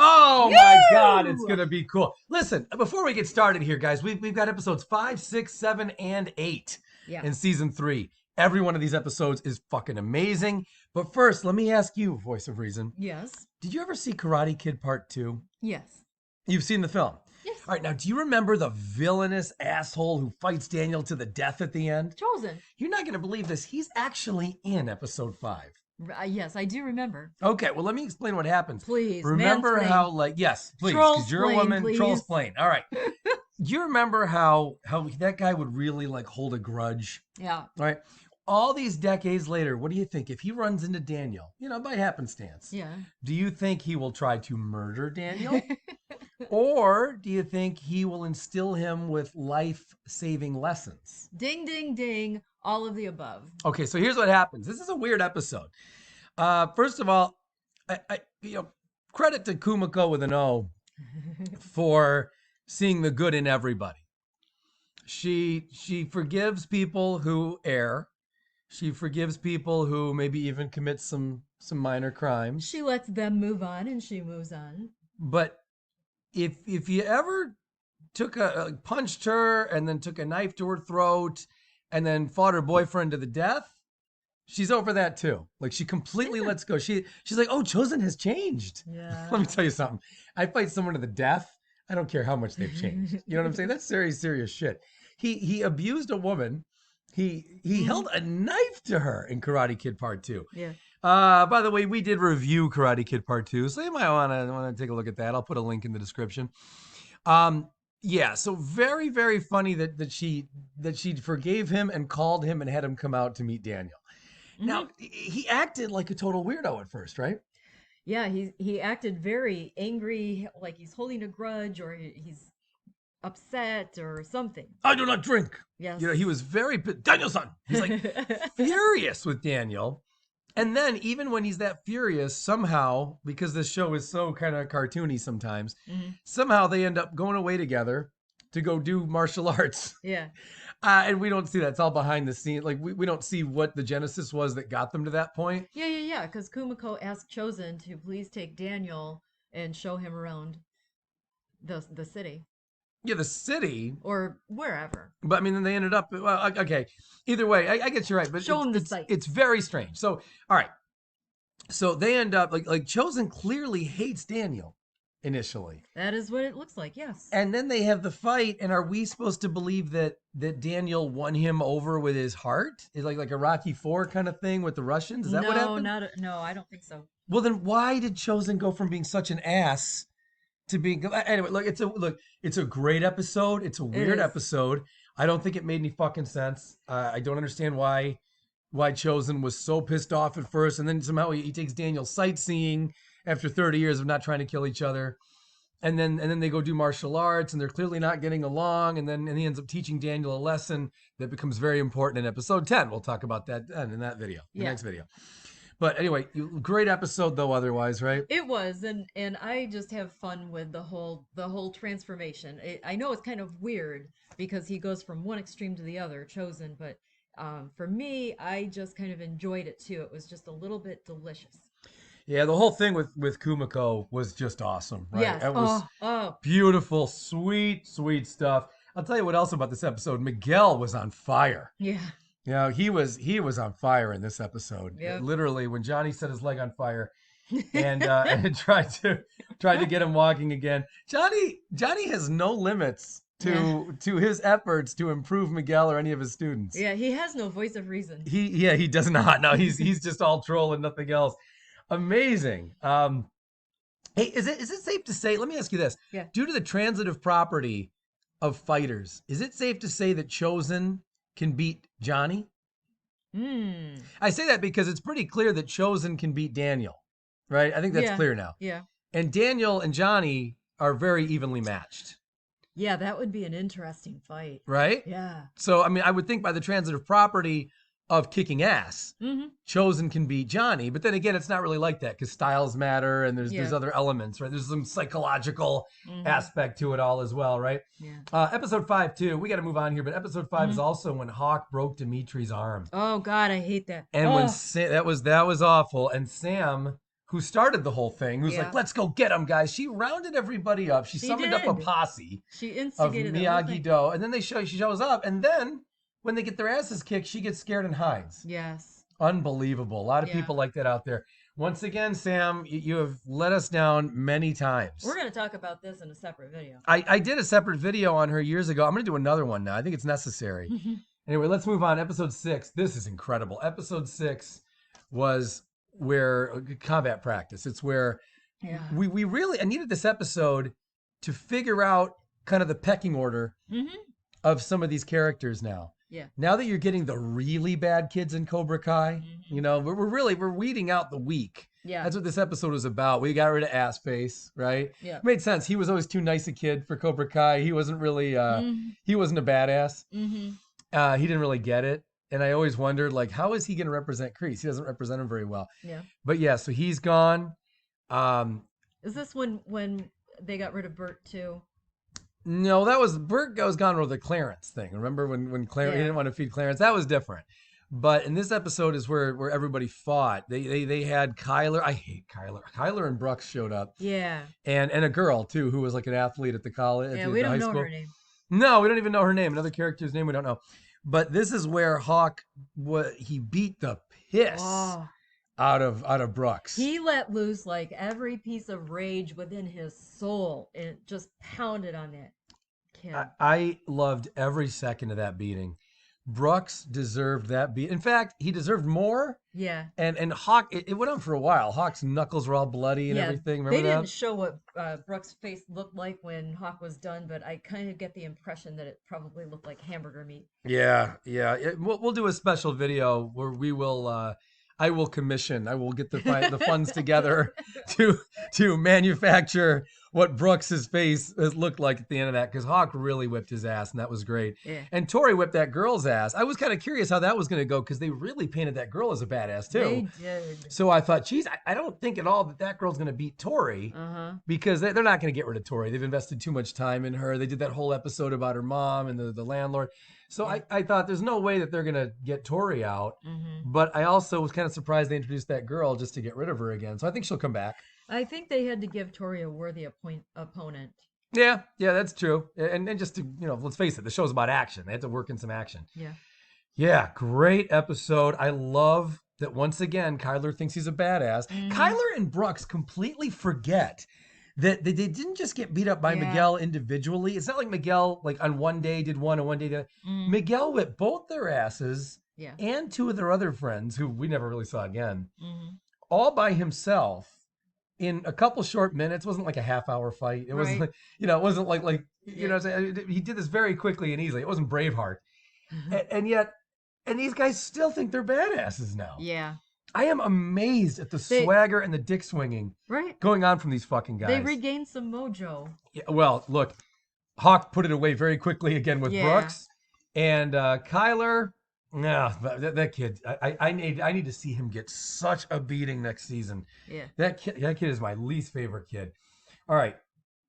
Oh my God, it's going to be cool. Listen, before we get started here, guys, we've got episodes 5, 6, 7, and 8 in season 3. Every one of these episodes is fucking amazing. But first, let me ask you, Voice of Reason. Yes. Did you ever see Karate Kid Part 2? Yes. You've seen the film? Yes. All right, now, do you remember the villainous asshole who fights Daniel to the death at the end? Chosen. You're not going to believe this. He's actually in episode 5. Yes, I do remember. Okay, well, let me explain what happens. Please, remember mansplain. how, yes, please, because you're a woman. Please. Trolls plain. All right. Do you remember how that guy would really hold a grudge? Yeah. All right. All these decades later, what do you think? If he runs into Daniel, by happenstance, do you think he will try to murder Daniel? Or do you think he will instill him with life-saving lessons? Ding, ding, ding. All of the above. Okay, so here's what happens. This is a weird episode. First of all, I credit to Kumiko with an O for seeing the good in everybody. She forgives people who err. She forgives people who maybe even commit some minor crimes. She lets them move on, and she moves on. But if you ever punched her and then took a knife to her throat and then fought her boyfriend to the death, she's over that too. She completely lets go. She's like, oh, Chosen has changed. Yeah. Let me tell you something. I fight someone to the death. I don't care how much they've changed. You know what I'm saying? That's serious shit. He abused a woman. He held a knife to her in Karate Kid Part 2. Yeah. By the way, we did review Karate Kid Part 2, so you might want to take a look at that. I'll put a link in the description. Yeah, so very, very funny that she forgave him and called him and had him come out to meet Daniel. Mm-hmm. Now, he acted like a total weirdo at first, right? Yeah, he acted very angry, like he's holding a grudge or he's upset or something. I do not drink. Yes. He was very Daniel-san. He's like furious with Daniel. And then even when he's that furious, somehow, because this show is so kind of cartoony sometimes, somehow they end up going away together to go do martial arts. Yeah. And we don't see that. It's all behind the scenes. We don't see what the genesis was that got them to that point. Yeah. Because Kumiko asked Chosen to please take Daniel and show him around the city. Yeah, the city. Or wherever. But I mean, then they ended up, well, okay. Either way, I guess you're right. But show him the site. It's very strange. So, all right. So they end up, like Chosen clearly hates Daniel initially. That is what it looks like, yes. And then they have the fight, and are we supposed to believe that Daniel won him over with his heart? Is like a Rocky IV kind of thing with the Russians? Is that what happened? No, I don't think so. Well, then why did Chosen go from being such an ass to being... Anyway, it's a great episode. It's a weird episode. I don't think it made any fucking sense. I don't understand why Chosen was so pissed off at first, and then somehow he takes Daniel sightseeing after 30 years of not trying to kill each other. And then they go do martial arts, and they're clearly not getting along, and he ends up teaching Daniel a lesson that becomes very important in episode 10. We'll talk about that in that video, the next video. But anyway, great episode though otherwise, right? It was, and I just have fun with the whole transformation. I know it's kind of weird because he goes from one extreme to the other, Chosen, but for me, I just kind of enjoyed it too. It was just a little bit delicious. Yeah, the whole thing with Kumiko was just awesome, right? Yes. It was beautiful, sweet stuff. I'll tell you what else about this episode. Miguel was on fire. Yeah. Yeah, he was on fire in this episode. Yep. Literally, when Johnny set his leg on fire and tried to get him walking again. Johnny has no limits to his efforts to improve Miguel or any of his students. Yeah, he has no voice of reason. He does not. No, he's just all troll and nothing else. Amazing. Hey, is it safe to say, let me ask you this. Yeah. Due to the transitive property of fighters, is it safe to say that Chosen can beat Johnny? I say that because it's pretty clear that Chosen can beat Daniel, right? I think that's clear now. Yeah. And Daniel and Johnny are very evenly matched. Yeah, that would be an interesting fight. Right? Yeah. So, I mean, I would think by the transitive property of kicking ass, Chosen can beat Johnny, but then again, it's not really like that because styles matter and there's other elements, right? There's some psychological aspect to it all as well, right? Yeah. Episode 5 too. We got to move on here, but episode 5 is also when Hawk broke Dimitri's arm. Oh God, I hate that. And when that was awful, and Sam who started the whole thing, who's Yeah. like, let's go get them, guys. She rounded everybody up. She summoned up a did. posse She of instigated the whole thing. Miyagi-Do, and then she shows up, and then when they get their asses kicked, she gets scared and hides. Yes. Unbelievable. A lot of Yeah. people like that out there. Once again, Sam, you have let us down many times. We're going to talk about this in a separate video. I did a separate video on her years ago. I'm going to do another one now. I think it's necessary. Anyway, let's move on. Episode 6. This is incredible. Episode 6 was where combat practice. It's where we really, I needed this episode to figure out kind of the pecking order of some of these characters now. Yeah. Now that you're getting the really bad kids in Cobra Kai, you know, we're weeding out the weak. Yeah. That's what this episode was about. We got rid of Ass Face, right? Yeah. Made sense. He was always too nice a kid for Cobra Kai. He wasn't really, he wasn't a badass. He didn't really get it. And I always wondered, like, how is he going to represent Kreese? He doesn't represent him very well. Yeah. But yeah, so he's gone. Is this when they got rid of Bert too? No, that was Bert was gone with the Clarence thing. Remember when Clarence he didn't want to feed Clarence? That was different. But in this episode is where everybody fought. They had Kyler. I hate Kyler. Kyler and Brooks showed up. Yeah. And a girl too who was like an athlete at the college. Yeah, we don't know her name. No, we don't even know her name. Another character's name we don't know. But this is where Hawk he beat the piss out of Brooks. He let loose like every piece of rage within his soul and just pounded on that kid. I loved every second of that beating. Brooks deserved that beat. In fact, he deserved more. Yeah. And Hawk, it went on for a while. Hawk's knuckles were all bloody and everything. Remember they that? didn't show what Brooks' face looked like when Hawk was done, but I kind of get the impression that it probably looked like hamburger meat. Yeah. We'll do a special video where we will. I will get the funds together to manufacture what Brooks's face has looked like at the end of that, because Hawk really whipped his ass, and that was great. Yeah. And Tori whipped that girl's ass. I was kind of curious how that was going to go, because they really painted that girl as a badass too. They did. So I thought, geez, I don't think at all that girl's going to beat Tori, because they're not going to get rid of Tori. They've invested too much time in her. They did that whole episode about her mom and the landlord. So I thought there's no way that they're going to get Tori out. But I also was kind of surprised they introduced that girl just to get rid of her again. So I think she'll come back. I think they had to give Tori a worthy opponent. Yeah, that's true. And just to, let's face it, the show's about action. They had to work in some action. Yeah, great episode. I love that once again, Kyler thinks he's a badass. Kyler and Brooks completely forget that they didn't just get beat up by Miguel individually. It's not like Miguel, like on one day did one and one day did. Miguel whipped both their asses and two of their other friends who we never really saw again, all by himself in a couple short minutes. It wasn't like a half-hour fight. It wasn't like, it wasn't like you know, he did this very quickly and easily. It wasn't Braveheart. And yet, these guys still think they're badasses now. Yeah. I am amazed at the swagger and the dick swinging going on from these fucking guys. They regained some mojo. Yeah, well, look, Hawk put it away very quickly again with Brooks. And Kyler, that kid, I need to see him get such a beating next season. Yeah. That kid is my least favorite kid. All right,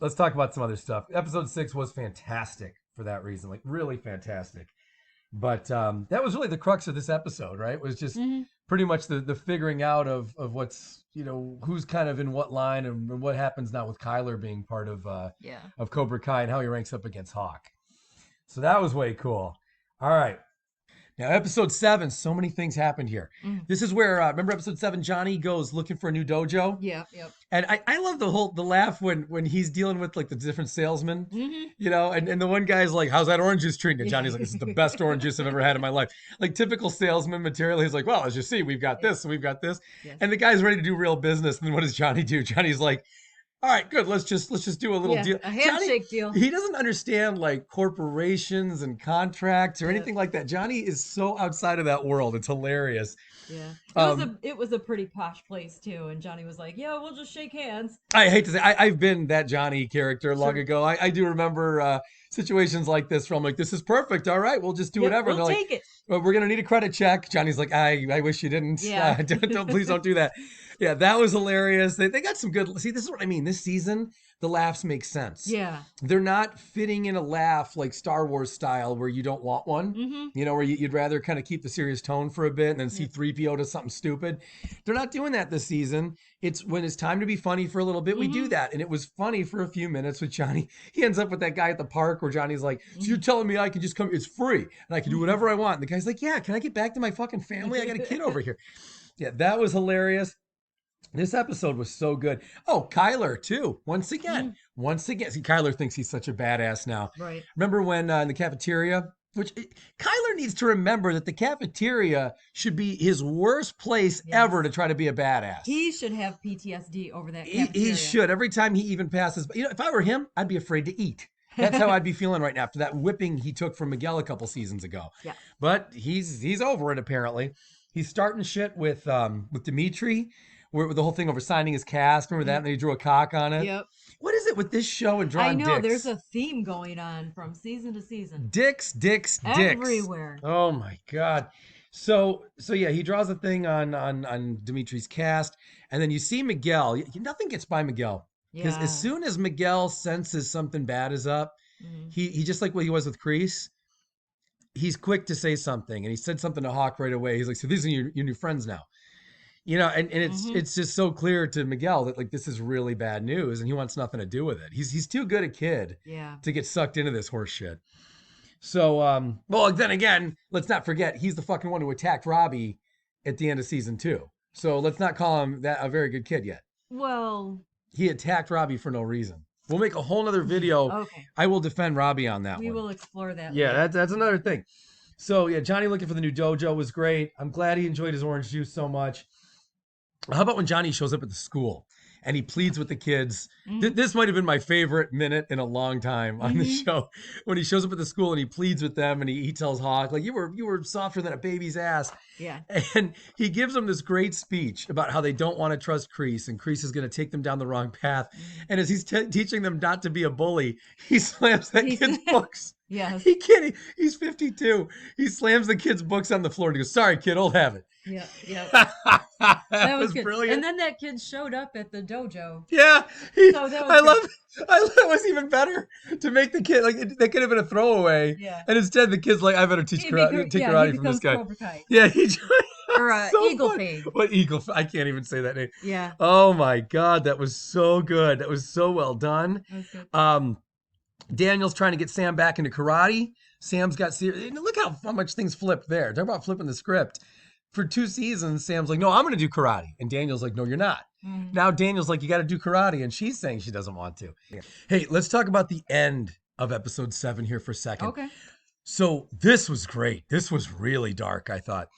let's talk about some other stuff. Episode 6 was fantastic for that reason, like really fantastic. But that was really the crux of this episode, right? It was just pretty much the figuring out of what's, who's kind of in what line and what happens now with Kyler being part of Cobra Kai and how he ranks up against Hawk. So that was way cool. All right. Now, episode 7, so many things happened here. This is where, remember episode 7, Johnny goes looking for a new dojo? Yeah. And I love the laugh when he's dealing with like the different salesmen, and the one guy's like, how's that orange juice treating? And Johnny's like, this is the best orange juice I've ever had in my life. Like typical salesman material. He's like, well, as you see, we've got this and we've got this. Yes. And the guy's ready to do real business. And then what does Johnny do? Johnny's like, all right, good. Let's just do a little deal. A handshake deal. He doesn't understand like corporations and contracts or anything like that. Johnny is so outside of that world. It's hilarious. Yeah. It was a pretty posh place too. And Johnny was like, yeah, we'll just shake hands. I hate to say, I've been that Johnny character long ago. I do remember situations like this where I'm like, this is perfect. All right, we'll just do whatever. We'll take it. well, we're gonna need a credit check. Johnny's like, I wish you didn't. Yeah. Please don't do that. Yeah, that was hilarious. They got some good. See, this is what I mean. This season, the laughs make sense. Yeah. They're not fitting in a laugh like Star Wars style where you don't want one. Mm-hmm. You know, where you'd rather kind of keep the serious tone for a bit and then see 3PO to something stupid. They're not doing that this season. It's when it's time to be funny for a little bit, we do that. And it was funny for a few minutes with Johnny. He ends up with that guy at the park where Johnny's like, so you're telling me I can just come, it's free and I can do whatever I want. And the guy's like, yeah, can I get back to my fucking family? I got a kid over here. Yeah, that was hilarious. This episode was so good. Oh, Kyler too. Once again. See, Kyler thinks he's such a badass now. Right. Remember when in the cafeteria, Kyler needs to remember that the cafeteria should be his worst place ever to try to be a badass. He should have PTSD over that He cafeteria. should. Every time he even passes, if I were him, I'd be afraid to eat. That's how I'd be feeling right now after that whipping he took from Miguel a couple seasons ago. Yeah. But he's over it apparently. He's starting shit with Dimitri. Where the whole thing over signing his cast, remember that? And he drew a cock on it. Yep. What is it with this show and drawing dicks? I know, there's a theme going on from season to season. Dicks. Everywhere. Oh my God. So yeah, he draws a thing on Dimitri's cast, and then you see Miguel. Nothing gets by Miguel. Because as soon as Miguel senses something bad is up, he just like what he was with Kreese, he's quick to say something. And he said something to Hawk right away. He's like, so these are your new friends now. You know, and it's just so clear to Miguel that like this is really bad news, and he wants nothing to do with it. He's too good a kid to get sucked into this horse shit. So, well, then again, let's not forget he's the fucking one who attacked Robbie at the end of season 2. So let's not call him that a very good kid yet. Well, he attacked Robbie for no reason. We'll make a whole nother video. Okay. I will defend Robbie on that one. We will explore that. Yeah, later. that's another thing. So yeah, Johnny looking for the new dojo was great. I'm glad he enjoyed his orange juice so much. How about when Johnny shows up at the school and he pleads with the kids? This might have been my favorite minute in a long time on the show. When he shows up at the school and he pleads with them and he tells Hawk, like, you were softer than a baby's ass. Yeah. And he gives them this great speech about how they don't want to trust Kreese and Kreese is going to take them down the wrong path. And as he's teaching them not to be a bully, he slams that kid's books. Yes. He can't. He's 52. He slams the kid's books on the floor and he goes, sorry, kid, old habit. Yeah. that was good. Brilliant. And then that kid showed up at the dojo. Yeah. So that was I love it was even better to make the kid, like, that could have been a throwaway. Yeah. And instead the kid's like, I better take karate from this guy. Cobra Kai. Yeah. He or so Eagle fun. Fang. What Eagle? I can't even say that name. Yeah. Oh my God. That was so good. That was so well done. That was good. Daniel's trying to get Sam back into karate. Sam's got serious. Look how much things flipped there. Talk about flipping the script. For 2 seasons, Sam's like, no, I'm going to do karate. And Daniel's like, no, you're not. Now Daniel's like, you got to do karate. And she's saying she doesn't want to. Yeah. Hey, let's talk about the end of episode 7 here for a second. Okay. So this was great. This was really dark, I thought.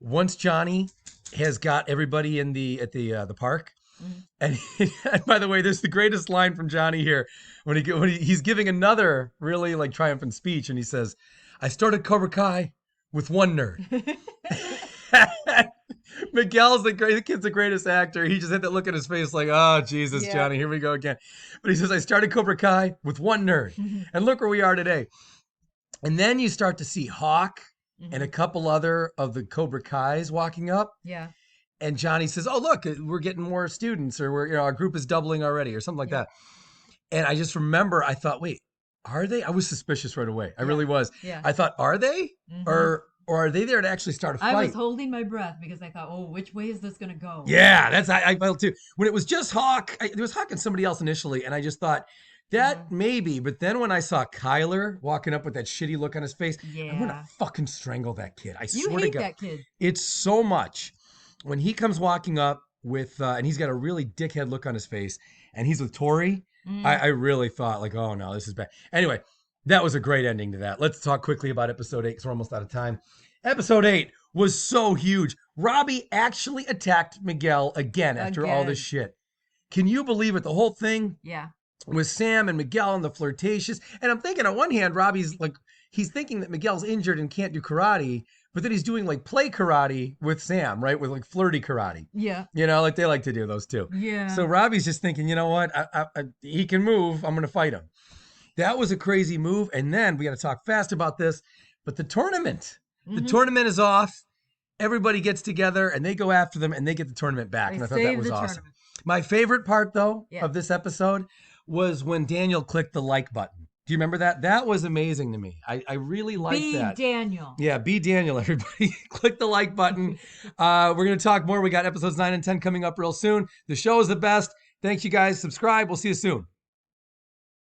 Once Johnny has got everybody in at the park. And by the way, there's the greatest line from Johnny here when he's giving another really like triumphant speech. And he says, I started Cobra Kai with one nerd. Miguel's the kid's the greatest actor. He just had that look on his face like, oh, Jesus, Johnny, here we go again. But he says, I started Cobra Kai with one nerd. And look where we are today. And then you start to see Hawk and a couple other of the Cobra Kais walking up. Yeah. And Johnny says, oh, look, we're getting more students or our group is doubling already or something like that. And I just remember, I thought, wait, are they? I was suspicious right away. I really was. Yeah. I thought, are they? Or are they there to actually start a fight? I was holding my breath because I thought, oh, which way is this going to go? Yeah, I felt too. When it was just Hawk, there was Hawk and somebody else initially, and I just thought, that maybe. But then when I saw Kyler walking up with that shitty look on his face, I'm going to fucking strangle that kid. I swear to God. You hate that kid. It's so much. When he comes walking up with, and he's got a really dickhead look on his face, and he's with Tori, I really thought, like, oh, no, this is bad. Anyway, that was a great ending to that. Let's talk quickly about episode 8 because we're almost out of time. Episode 8 was so huge. Robbie actually attacked Miguel again after all this shit. Can you believe it? The whole thing with Sam and Miguel and the flirtatious. And I'm thinking on one hand, Robbie's like, he's thinking that Miguel's injured and can't do karate, but then he's doing like play karate with Sam, right? With like flirty karate. Yeah. You know, like they like to do those too. Yeah. So Robbie's just thinking, you know what? He can move. I'm going to fight him. That was a crazy move. And then we got to talk fast about this, but the tournament. The Mhm. tournament is off. Everybody gets together and they go after them and they get the tournament back. They And I thought that saved was the awesome. tournament. My favorite part, though, Yeah. of this episode was when Daniel clicked the like button. Do you remember that? That was amazing to me. I really liked Be that. Daniel. Yeah, be Daniel, everybody. Click the like button. We're going to talk more. We got episodes 9 and 10 coming up real soon. The show is the best. Thanks, you guys. Subscribe. We'll see you soon.